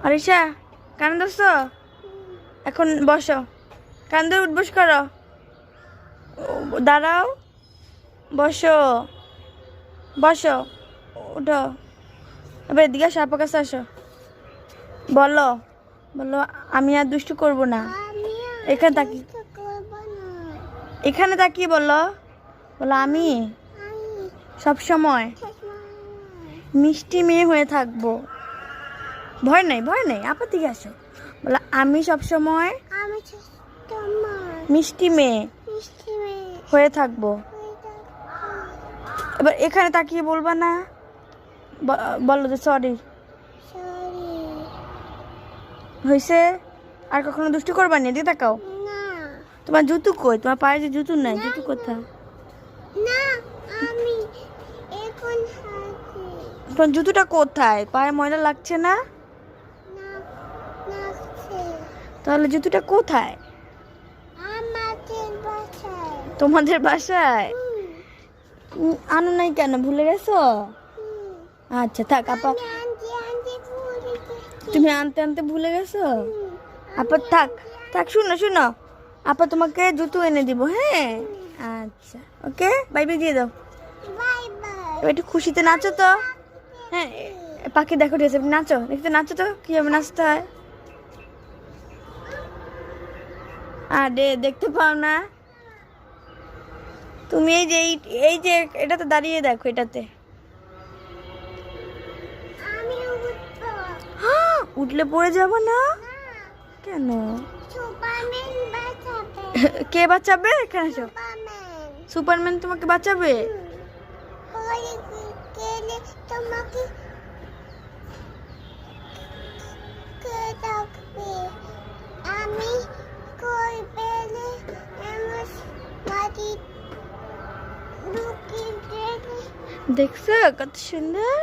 অরিশা কানে ধরছো? এখন বসো, কান ধরে উঠবস করো, দাঁড়াও, বসো বসো, উঠো। এবার এদিকে আসো, আপা কাছে আসো। বলো বলো আমি আর দুষ্টু করব না। এখানে তাকি, এখানে তাকিয়ে বলো, বলো আমি সব সময় মিষ্টি মেয়ে হয়ে থাকবো। ভয় নেই ভয় নেই, আপা দিকে আসো। বলো আমি সব সময় মিষ্টি মেয়ে হয়ে থাকবো। এবার এখানে তাকিয়ে বলবা না, বলো যে সরি হয়েছে। আর কখনো দুষ্টু করবা না, এদিকে তাকাও। তোমার জুতো কই? তোমার পায়ে যে জুতো নাই, জুতো কোথায়? তোমার জুতোটা কোথায়? পায়ে ময়লা লাগছে না? তাহলে জুতোটা কোথায়? তোমাদের বাসায়? আনো নাই কেন, ভুলে গেছো? আচ্ছা থাক আপা, তুমি আনতে আনতে ভুলে গেছো। আপা থাক থাক, শুনো শুনো, আপা তোমাকে জুতো এনে দিব। হ্যাঁ আচ্ছা ওকে, বাই বাই দিয়ে দাও। এবার একটু খুশিতে নাচো তো। হ্যাঁ পাখি দেখো, ঠিক আছে নাচো, দেখতে নাচো তো কিভাবে নাচতে হয়। আরে দেখতে পাও না তুমি? এই যে এটাতে দাঁড়িয়ে দেখো, এটাতে উঠলে পড়ে যাব না কেন? কে বাঁচাবে? এখানে এসো। সুপারম্যান তোমাকে বাঁচাবে? দেখছো কত সুন্দর।